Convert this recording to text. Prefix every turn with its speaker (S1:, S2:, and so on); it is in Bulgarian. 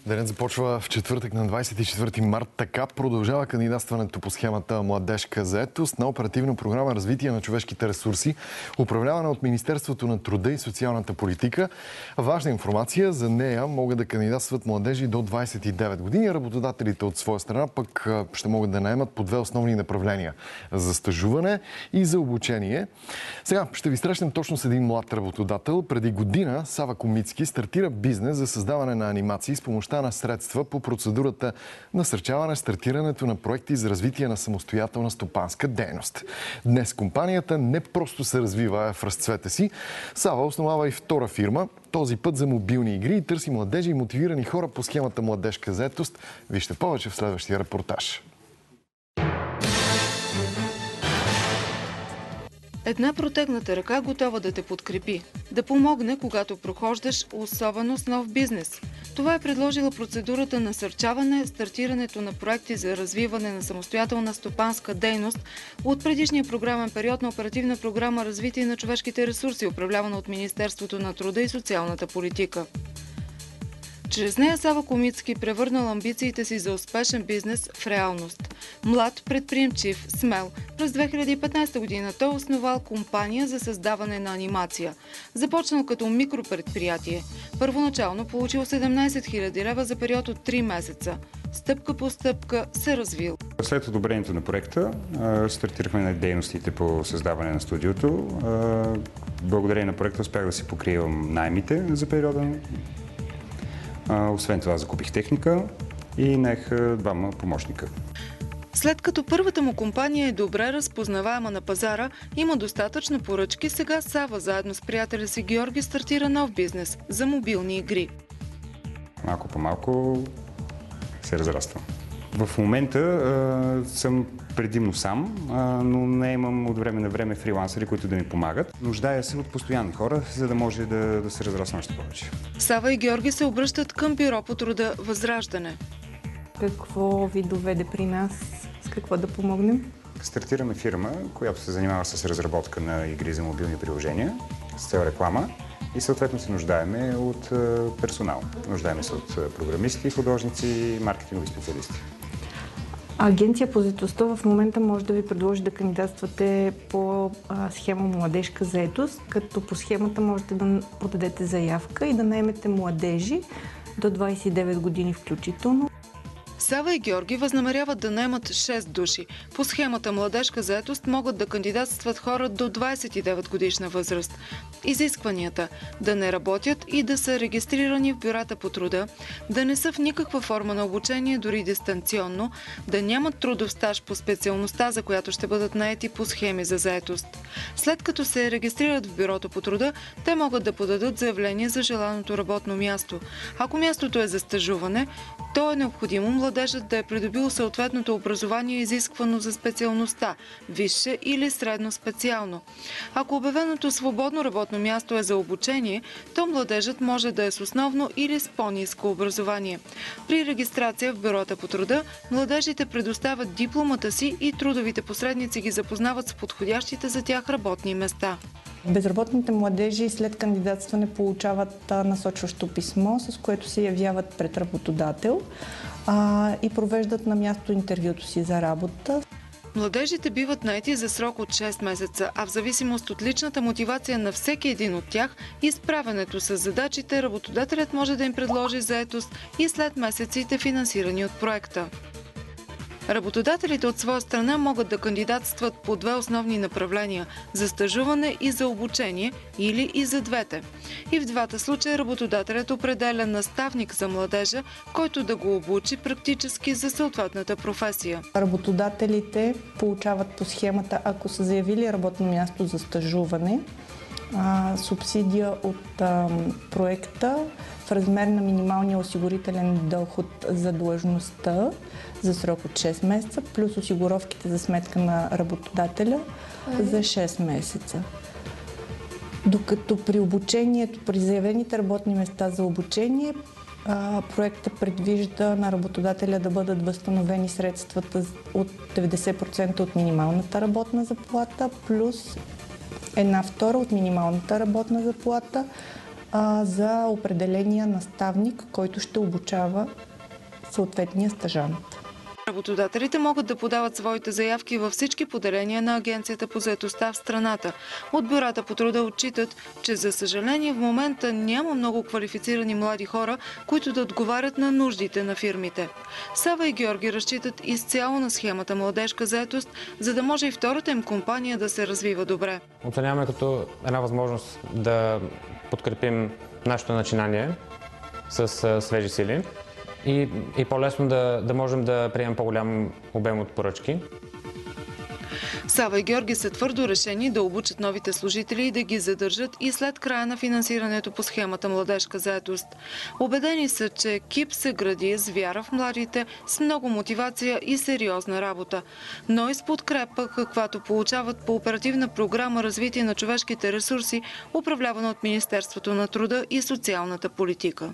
S1: Денят започва в четвъртък на 24 март. Така продължава кандидатстването по схемата Младежка заетост на оперативна програма Развитие на човешките ресурси, управлявана от Министерството на труда и социалната политика. Важна информация, за нея могат да кандидатстват младежи до 29 години. Работодателите от своя страна пък ще могат да наемат по две основни направления – за стажуване и за обучение. Сега ще ви срещнем точно с един млад работодател. Преди година Сава Комицки стартира бизнес за създаване на анимации с помощта на средства по процедурата насърчаване стартирането на проекти за развитие на самостоятелна стопанска дейност. Днес компанията не просто се развива в разцвета си. Сава основава и втора фирма, този път за мобилни игри, и търси младежи и мотивирани хора по схемата Младежка заетост. Вижте повече в следващия репортаж.
S2: Една протегната ръка готова да те подкрепи, да помогне, когато прохождаш особено с нов бизнес. Това е предложила процедурата насърчаване стартирането на проекти за развиване на самостоятелна стопанска дейност от предишния програмен период на оперативна програма Развитие на човешките ресурси, управлявана от Министерството на труда и социалната политика. Чрез нея Сава Комицки превърнал амбициите си за успешен бизнес в реалност. Млад, предприемчив, смел, през 2015 година той основал компания за създаване на анимация. Започнал като микропредприятие. Първоначално получил 17 000 лева за период от 3 месеца. Стъпка по стъпка се развил.
S3: След одобрението на проекта стартирахме на дейностите по създаване на студиото. Благодарение на проекта успях да си покривам наемите за периода. Освен това закупих техника и наех двама помощника.
S2: След като първата му компания е добре разпознаваема на пазара, има достатъчно поръчки, сега Сава заедно с приятеля си Георги стартира нов бизнес за мобилни игри.
S3: Малко по малко се разраствам. В момента съм предимно сам, но не имам от време на време фрилансери, които да ми помагат. Нуждая се от постоянни хора, за да може да се разраствам още повече.
S2: Сава и Георги се обръщат към бюро по труда Възраждане.
S4: Какво ви доведе при нас? С какво да помогнем?
S3: Стартираме фирма, която се занимава с разработка на игри за мобилни приложения с цел реклама и съответно се нуждаеме от персонал. Нуждаеме се от програмисти, художници, маркетингови специалисти.
S4: Агенция по заетостта в момента може да ви предложи да кандидатствате по схема Младежка заетост, като по схемата можете да подадете заявка и да наемете младежи до 29 години включително.
S2: Сава и Георги възнамеряват да наемат 6 души. По схемата Младежка заетост могат да кандидатстват хора до 29 годишна възраст. Изискванията – да не работят и да са регистрирани в бюрата по труда, да не са в никаква форма на обучение, дори дистанционно, да нямат трудов стаж по специалността, за която ще бъдат наети по схеми за заетост. След като се регистрират в бюрото по труда, те могат да подадат заявление за желаното работно място. Ако мястото е за стажуване, то е необходимо младежът да е придобил съответното образование, изисквано за специалността – висше или средно специално. Ако обявеното свободно работно място е за обучение, то младежът може да е с основно или с по-ниско образование. При регистрация в бюрота по труда, младежите предоставят дипломата си и трудовите посредници ги запознават с подходящите за тях работни места.
S4: Безработните младежи след кандидатстване получават насочващо писмо, с което се явяват пред работодател и провеждат на място интервюто си за работа.
S2: Младежите биват наети за срок от 6 месеца, а в зависимост от личната мотивация на всеки един от тях и справянето с задачите, работодателят може да им предложи заетост и след месеците финансирани от проекта. Работодателите от своя страна могат да кандидатстват по две основни направления – за стажуване и за обучение, или и за двете. И в двата случая работодателят определя наставник за младежа, който да го обучи практически за съответната професия.
S4: Работодателите получават по схемата, ако са заявили работно място за стажуване, субсидия от проекта в размер на минималния осигурителен доход за длъжността за срок от 6 месеца, плюс осигуровките за сметка на работодателя за 6 месеца. Докато при обучението, при заявените работни места за обучение, проектът предвижда на работодателя да бъдат възстановени средствата от 90% от минималната работна заплата, плюс 1/2 от минималната работна заплата, за определения наставник, който ще обучава съответния стажант.
S2: Работодателите могат да подават своите заявки във всички поделения на Агенцията по заетостта в страната. От бюрата по труда отчитат, че за съжаление в момента няма много квалифицирани млади хора, които да отговарят на нуждите на фирмите. Сава и Георги разчитат изцяло на схемата младежка заетост, за да може и втората им компания да се развива добре.
S5: Оценяваме като една възможност да подкрепим нашето начинание с свежи сили и по-лесно да можем да приемем по-голям обем от поръчки.
S2: Сава и Георги са твърдо решени да обучат новите служители и да ги задържат и след края на финансирането по схемата младежка заетост. Убедени са, че екип се гради с вяра в младите, с много мотивация и сериозна работа, но и с подкрепа, каквато получават по оперативна програма Развитие на човешките ресурси, управлявана от Министерството на труда и социалната политика.